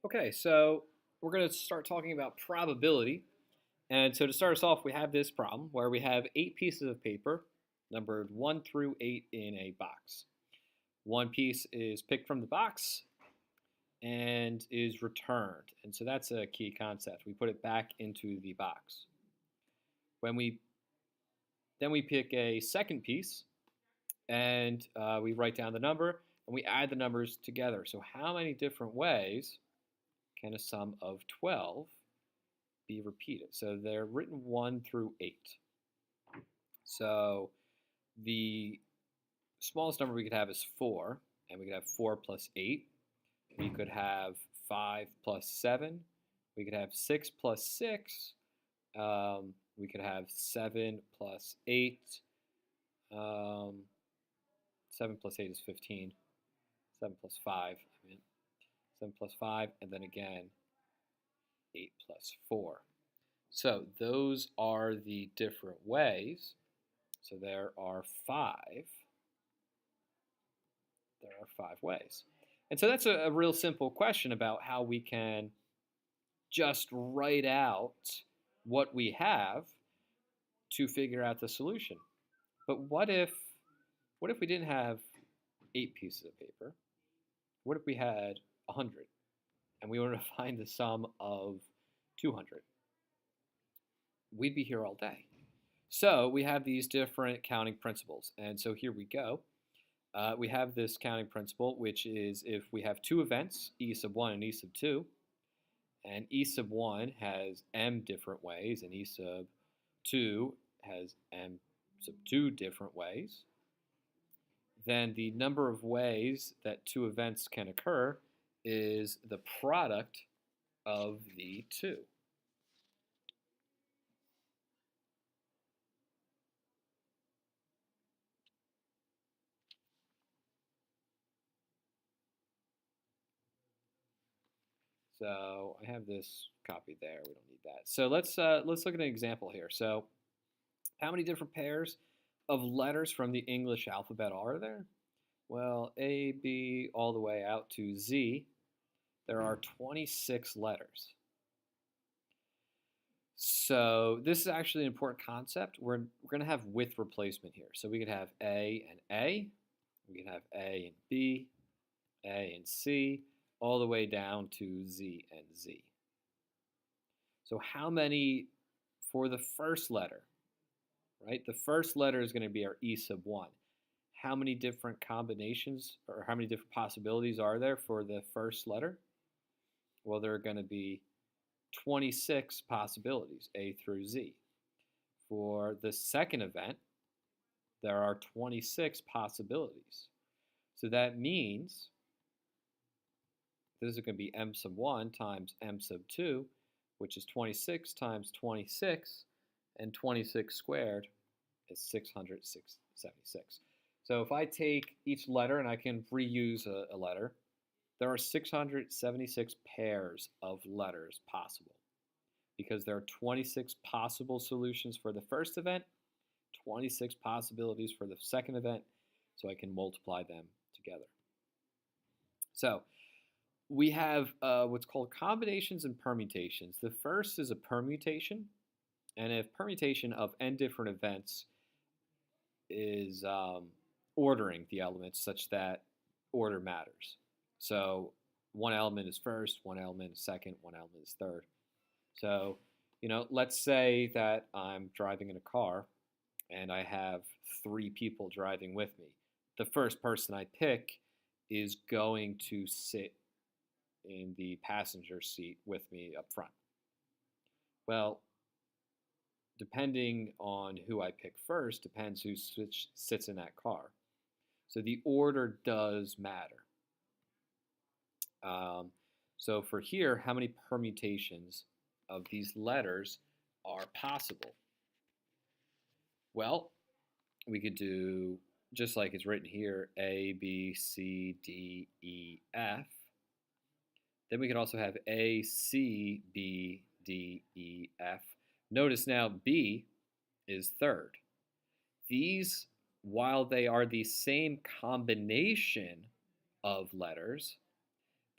Okay, so we're going to start talking about probability. And so to start us off, we have this problem where we have 8 pieces of paper numbered 1 through 8 in a box. One piece is picked from the box and is returned. And so that's a key concept. We put it back into the box. When we Then we pick a second piece and we write down the number and we add the numbers together. So how many different ways can a sum of 12 be repeated? So they're written 1 through 8. So the smallest number we could have is 4, and we could have 4 plus 8. We could have 5 plus 7. We could have 6 plus 6. We could have 7 plus 8. 7 plus 8 is 15. 7 plus 5, 7 plus 5, and then again 8 plus 4. So those are the different ways. So there are 5. There are 5 ways. And so that's a real simple question about how we can just write out what we have to figure out the solution. But what if we didn't have 8 pieces of paper? What if we had 100 and we wanted to find the sum of 200? We'd be here all day. So we have these different counting principles. And so here we go. We have this counting principle, which is if we have 2 events, E sub 1 and E sub 2, and E sub 1 has m different ways, and E sub 2 has m sub 2 different ways, then the number of ways that 2 events can occur is the product of the 2. So I have this copied there. We don't need that. So let's look at an example here. So how many different pairs of letters from the English alphabet are there? Well, A, B, all the way out to Z. There are 26 letters. So this is actually an important concept. We're going to have with replacement here. So we could have A and A. We could have A and B, A and C, all the way down to Z and Z. So how many for the first letter, right? The first letter is going to be our E sub 1. How many different combinations or how many different possibilities are there for the first letter? Well, there are going to be 26 possibilities, A through Z. For the second event, there are 26 possibilities. So that means this is going to be m sub 1 times m sub 2, which is 26 times 26, and 26 squared is 676. So if I take each letter and I can reuse a letter, there are 676 pairs of letters possible because there are 26 possible solutions for the first event, 26 possibilities for the second event, so I can multiply them together. So we have what's called combinations and permutations. The first is a permutation, and a permutation of n different events is ordering the elements such that order matters. So one element is first, one element is second, one element is third. So, let's say that I'm driving in a car and I have 3 people driving with me. The first person I pick is going to sit in the passenger seat with me up front. Well, depending on who I pick first depends who sits in that car. So the order does matter. So for here, how many permutations of these letters are possible? Well, we could do, just like it's written here, A, B, C, D, E, F. Then we could also have A, C, B, D, E, F. Notice now B is third. These, while they are the same combination of letters,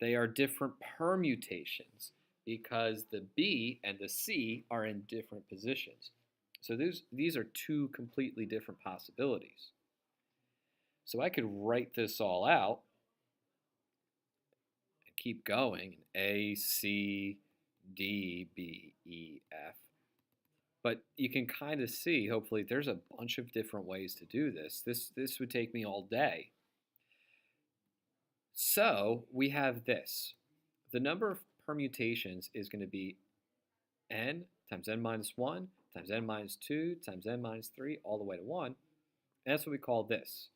They are different permutations because the B and the C are in different positions. So these are two completely different possibilities. So I could write this all out and keep going. A, C, D, B, E, F. But you can kind of see, hopefully, there's a bunch of different ways to do this. This would take me all day. So we have this. The number of permutations is going to be n times n minus 1 times n minus 2 times n minus 3 all the way to 1. And that's what we call this.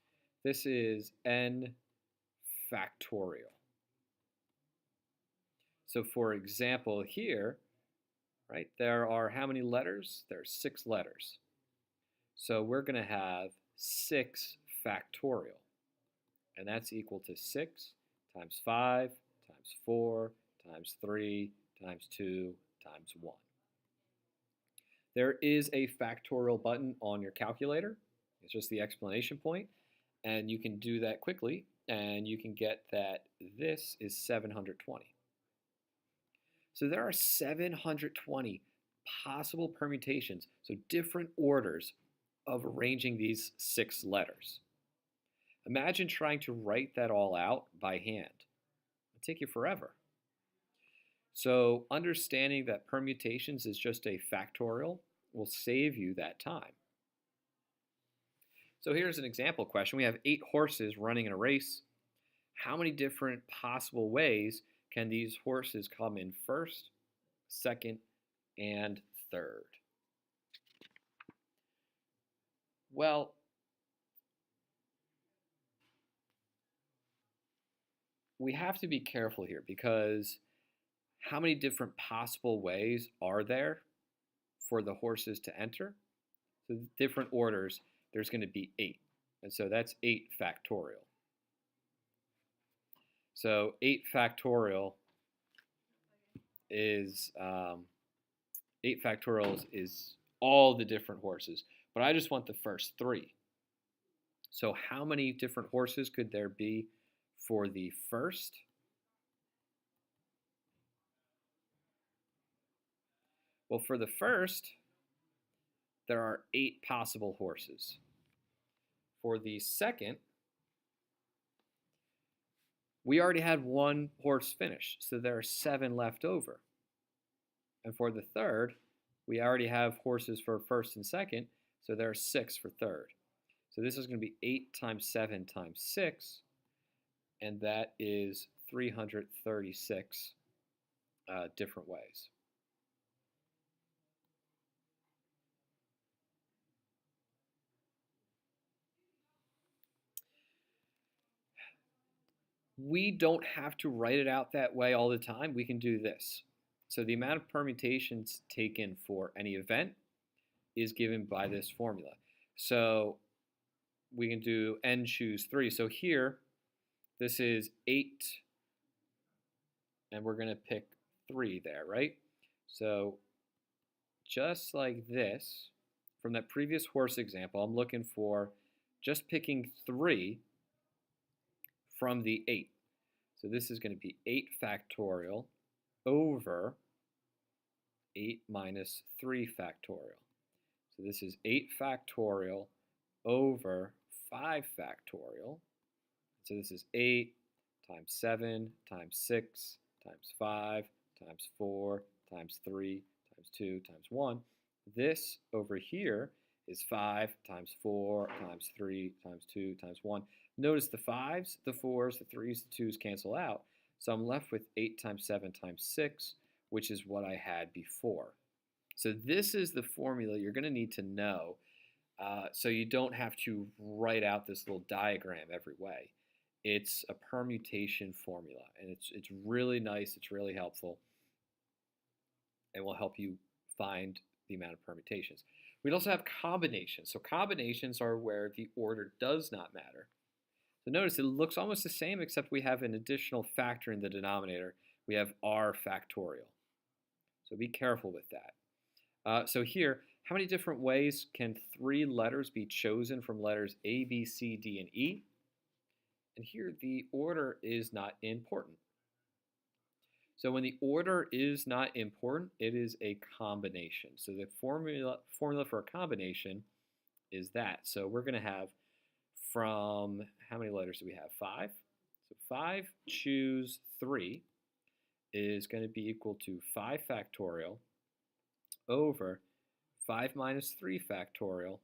This is n factorial. So for example here, right, there are how many letters? There are 6 letters. So we're going to have 6 factorial. And that's equal to 6 times 5 times 4 times 3 times 2 times 1. There is a factorial button on your calculator. It's just the explanation point. And you can do that quickly, and you can get that this is 720. So there are 720 possible permutations, so different orders of arranging these 6 letters. Imagine trying to write that all out by hand. It'll take you forever. So understanding that permutations is just a factorial will save you that time. So here's an example question. We have 8 horses running in a race. How many different possible ways can these horses come in first, second, and third? Well, we have to be careful here because how many different possible ways are there for the horses to enter? So different orders, there's going to be 8. And so that's 8 factorial. So 8 factorial is 8 factorials is all the different horses. But I just want the first 3. So how many different horses could there be for the first? Well, for the first, there are 8 possible horses. For the second, we already had 1 horse finish, so there are 7 left over. And for the third, we already have horses for first and second, so there are 6 for third. So this is going to be 8 times 7 times 6, and that is 336 different ways. We don't have to write it out that way all the time. We can do this. So the amount of permutations taken for any event is given by this formula. So we can do n choose 3. So here, this is 8, and we're going to pick 3 there, right? So just like this, from that previous horse example, I'm looking for just picking 3 from the 8. So this is going to be 8 factorial over 8 minus 3 factorial. So this is 8 factorial over 5 factorial. So this is 8 times 7 times 6 times 5 times 4 times 3 times 2 times 1. This over here is 5 times 4 times 3 times 2 times 1. Notice the 5s, the 4s, the 3s, the 2s cancel out. So I'm left with 8 times 7 times 6, which is what I had before. So this is the formula you're going to need to know so you don't have to write out this little diagram every way. It's a permutation formula, and it's really nice, it's really helpful, and will help you find the amount of permutations. We'd also have combinations. So combinations are where the order does not matter. So notice it looks almost the same, except we have an additional factor in the denominator. We have r factorial. So be careful with that. So here, how many different ways can 3 letters be chosen from letters A, B, C, D, and E? And here the order is not important. So when the order is not important, it is a combination. So the formula for a combination is that. So we're going to have from, how many letters do we have? 5. So 5 choose 3 is going to be equal to 5 factorial over 5 minus 3 factorial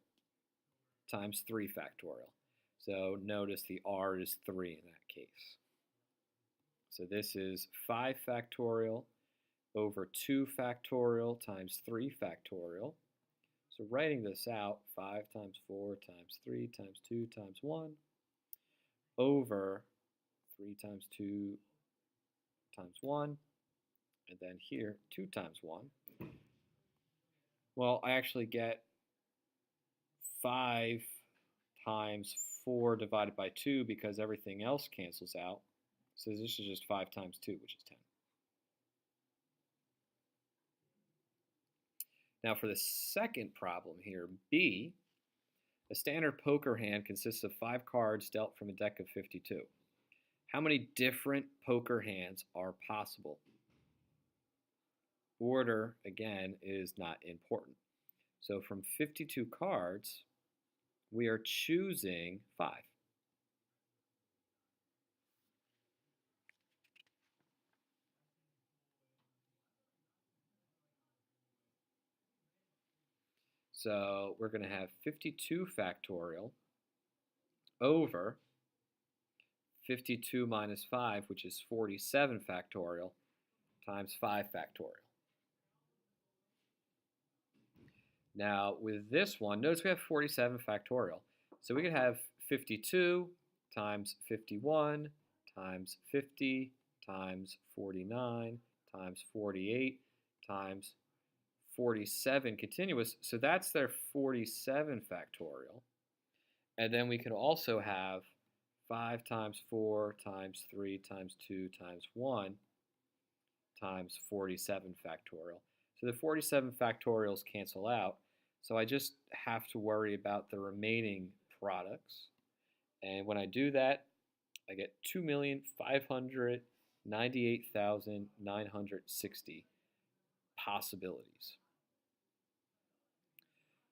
times 3 factorial. So notice the r is 3 in that case. So this is 5 factorial over 2 factorial times 3 factorial. So writing this out, 5 times 4 times 3 times 2 times 1 over 3 times 2 times 1, and then here 2 times 1. Well, I actually get 5 times 4 divided by 2 because everything else cancels out. So this is just 5 times 2, which is 10. Now for the second problem here, B, a standard poker hand consists of 5 cards dealt from a deck of 52. How many different poker hands are possible? Order, again, is not important. So from 52 cards, we are choosing 5. So we're going to have 52 factorial over 52 minus 5, which is 47 factorial, times 5 factorial. Now, with this one, notice we have 47 factorial. So we could have 52 times 51 times 50 times 49 times 48 times 47 continuous. So that's their 47 factorial. And then we could also have 5 times 4 times 3 times 2 times 1 times 47 factorial. So the 47 factorials cancel out. So I just have to worry about the remaining products. And when I do that, I get 2,598,960 possibilities.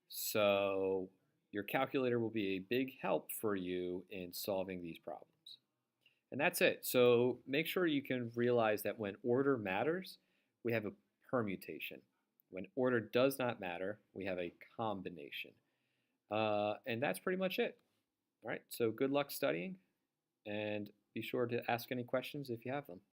So your calculator will be a big help for you in solving these problems. And that's it. So make sure you can realize that when order matters, we have a permutation. When order does not matter, we have a combination. And that's pretty much it. All right, so good luck studying, and be sure to ask any questions if you have them.